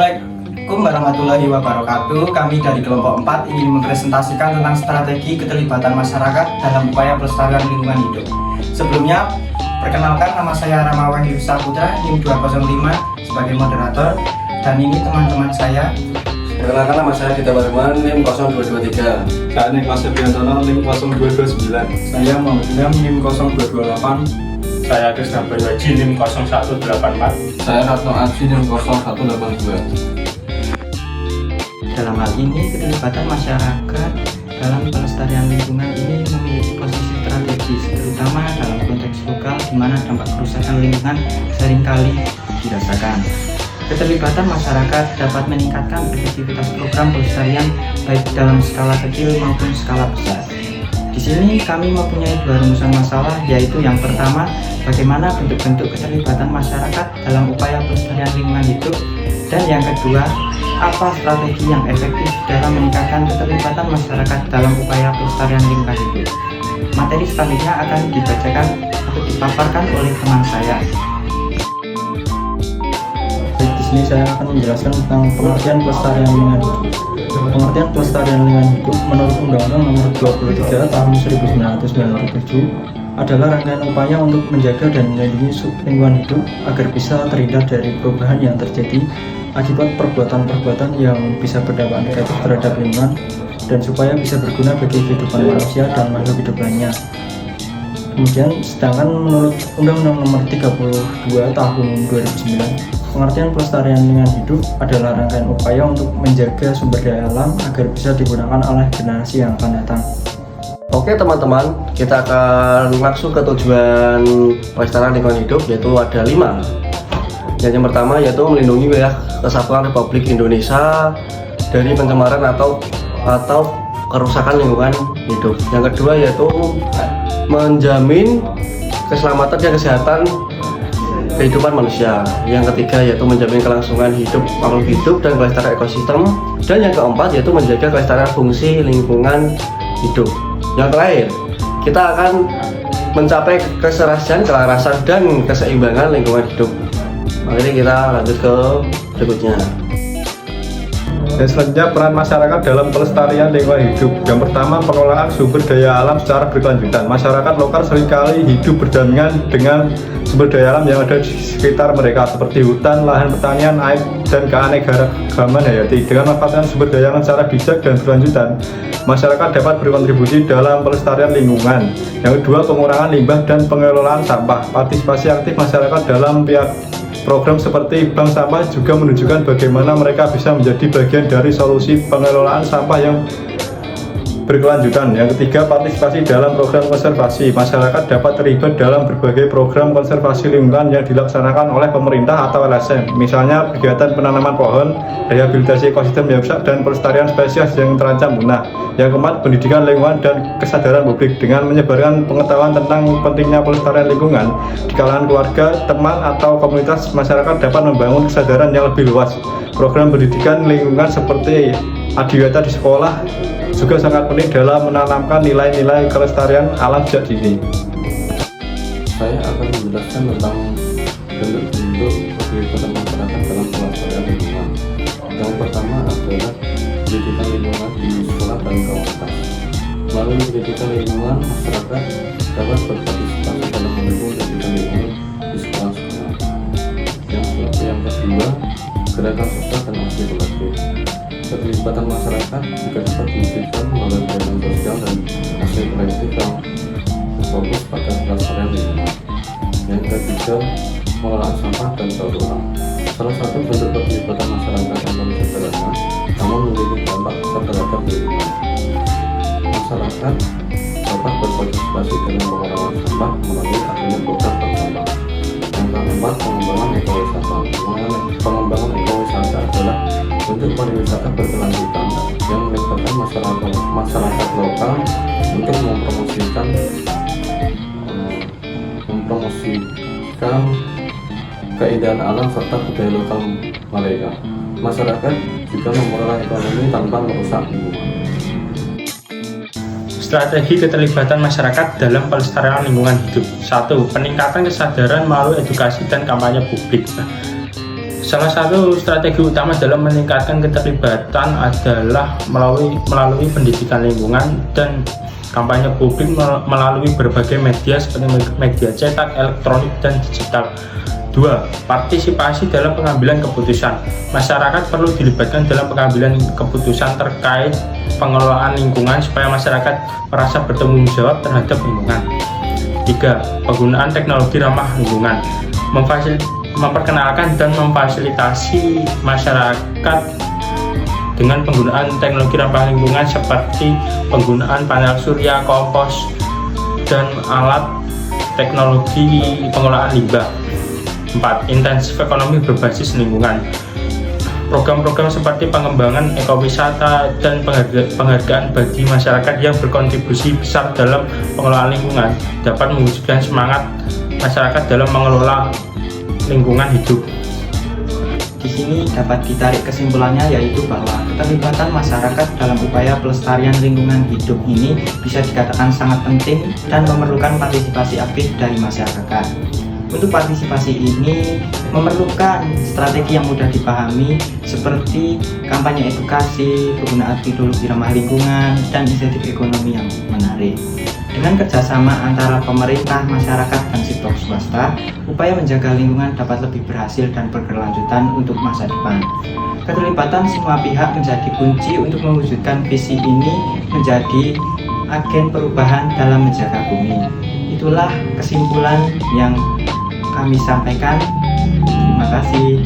Assalamualaikum warahmatullahi wabarakatuh. Kami dari kelompok 4 ingin mempresentasikan tentang strategi keterlibatan masyarakat dalam upaya pelestarian lingkungan hidup. Sebelumnya, perkenalkan, nama saya Rama Wahyu Saputra, NIM 205 sebagai moderator, dan ini teman-teman saya. Perkenalkan, nama saya Dita Barman, NIM 0223. Saya Niklas Biantono, NIM 0229. Saya Muhammad Ilham, NIM 0228. Saya Krisna Bayu, NIM 0184. Saya Ratno Aji, NIM 0182. Dalam hal ini, keterlibatan masyarakat dalam pelestarian lingkungan ini memiliki posisi strategis, terutama dalam konteks lokal di mana dampak kerusakan lingkungan seringkali dirasakan. Keterlibatan masyarakat dapat meningkatkan efektivitas program pelestarian baik dalam skala kecil maupun skala besar. Di sini kami mempunyai dua rumusan masalah, yaitu yang pertama, bagaimana bentuk-bentuk keterlibatan masyarakat dalam upaya pelestarian lingkungan hidup, dan yang kedua, apa strategi yang efektif dalam meningkatkan keterlibatan masyarakat dalam upaya pelestarian lingkungan hidup. Materi selanjutnya akan dibacakan atau dipaparkan oleh teman saya. Di sini saya akan menjelaskan tentang pengertian pelestarian lingkungan hidup. Pengertian pelestarian lingkungan hidup menurut Undang-Undang Nomor 23 Tahun 1997 adalah rangkaian upaya untuk menjaga dan melindungi lingkungan hidup agar bisa terhindar dari perubahan yang terjadi akibat perbuatan-perbuatan yang bisa berdampak negatif terhadap lingkungan dan supaya bisa berguna bagi kehidupan manusia dan makhluk hidup lainnya. Kemudian, sedangkan menurut Undang-Undang Nomor 32 Tahun 2009, pengertian pelestarian lingkungan hidup adalah rangkaian upaya untuk menjaga sumber daya alam agar bisa digunakan oleh generasi yang akan datang. Oke teman-teman, kita akan langsung ke tujuan pelestarian lingkungan hidup, yaitu ada 5. Yang pertama yaitu melindungi wilayah kesatuan Republik Indonesia dari pencemaran atau kerusakan lingkungan hidup. Yang kedua yaitu menjamin keselamatan dan kesehatan kehidupan manusia. Yang ketiga yaitu menjamin kelangsungan hidup makhluk hidup dan kelestarian ekosistem. Dan yang keempat yaitu menjaga kelestarian fungsi lingkungan hidup. Yang terakhir, kita akan mencapai keserasian, kelarasan, dan keseimbangan lingkungan hidup. Makanya kita lanjut ke berikutnya. Dan selanjutnya, peran masyarakat dalam pelestarian lingkungan hidup. Yang pertama, pengelolaan sumber daya alam secara berkelanjutan. Masyarakat lokal seringkali hidup berdampingan dengan sumber daya alam yang ada di sekitar mereka, seperti hutan, lahan pertanian, air, dan keanekaragaman hayati. Dengan memanfaatkan sumber daya alam secara bijak dan berkelanjutan, masyarakat dapat berkontribusi dalam pelestarian lingkungan. Yang kedua, pengurangan limbah dan pengelolaan sampah. Partisipasi aktif masyarakat dalam program seperti bank sampah juga menunjukkan bagaimana mereka bisa menjadi bagian dari solusi pengelolaan sampah yang berkelanjutan. Yang ketiga, partisipasi dalam program konservasi. Masyarakat dapat terlibat dalam berbagai program konservasi lingkungan yang dilaksanakan oleh pemerintah atau LSM, misalnya kegiatan penanaman pohon, rehabilitasi ekosistem yang rusak, dan pelestarian spesies yang terancam punah. Yang keempat, pendidikan lingkungan dan kesadaran publik. Dengan menyebarkan pengetahuan tentang pentingnya pelestarian lingkungan di kalangan keluarga, teman, atau komunitas, masyarakat dapat membangun kesadaran yang lebih luas. Program pendidikan lingkungan seperti adiwiyata di sekolah juga sangat penting dalam menanamkan nilai-nilai kelestarian alam sejak dini. Saya akan menjelaskan tentang bentuk-bentuk keterlibatan masyarakat dalam pelestarian lingkungan. Yang pertama adalah pendidikan lingkungan di sekolah dan komunitas. Melalui pendidikan lingkungan, masyarakat dapat berpartisipasi dalam mendukung pendidikan lingkungan di sekolah-sekolah. Yang kedua, gerakan sosial dan aksi kolektif. Keterlibatan masyarakat juga dapat diwujudkan melalui gerakan sosial dan aksi kolektif yang berfokus pada pelestarian lingkungan. Yang ketiga, pengelolaan sampah dan daur ulang. Salah satu bentuk keterlibatan masyarakat yang paling sederhana, namun memiliki dampak besar terhadap lingkungan. Masyarakat dapat berpartisipasi dalam pengelolaan sampah melalui adanya program bank sampah. Yang keempat, pengembangan ekowisata. Pengembangan ekowisata adalah bentuk pariwisata berkelanjutan yang melibatkan masyarakat lokal untuk mempromosikan keindahan alam serta budaya lokal mereka. Masyarakat juga mengelola ekonomi tanpa merusak lingkungan. Strategi keterlibatan masyarakat dalam pelestarian lingkungan hidup. 1. Peningkatan kesadaran melalui edukasi dan kampanye publik. Salah satu strategi utama dalam meningkatkan keterlibatan adalah melalui pendidikan lingkungan dan kampanye publik melalui berbagai media seperti media cetak, elektronik, dan digital. 2. Partisipasi dalam pengambilan keputusan. Masyarakat perlu dilibatkan dalam pengambilan keputusan terkait pengelolaan lingkungan supaya masyarakat merasa bertanggung jawab terhadap lingkungan. 3. Penggunaan teknologi ramah lingkungan. Memperkenalkan dan memfasilitasi masyarakat dengan penggunaan teknologi ramah lingkungan seperti penggunaan panel surya, kompos, dan alat teknologi pengolahan limbah. 4. Intensif ekonomi berbasis lingkungan. Program-program seperti pengembangan ekowisata dan penghargaan bagi masyarakat yang berkontribusi besar dalam pengelolaan lingkungan dapat mewujudkan semangat masyarakat dalam mengelola lingkungan hidup. Di sini dapat ditarik kesimpulannya yaitu bahwa keterlibatan masyarakat dalam upaya pelestarian lingkungan hidup ini bisa dikatakan sangat penting dan memerlukan partisipasi aktif dari masyarakat. Untuk partisipasi ini memerlukan strategi yang mudah dipahami seperti kampanye edukasi, penggunaan teknologi ramah lingkungan, dan insentif ekonomi yang menarik. Dengan kerjasama antara pemerintah, masyarakat, dan sektor swasta, upaya menjaga lingkungan dapat lebih berhasil dan berkelanjutan untuk masa depan. Keterlibatan semua pihak menjadi kunci untuk mewujudkan visi ini menjadi agen perubahan dalam menjaga bumi. Itulah kesimpulan yang kami sampaikan. Terima kasih.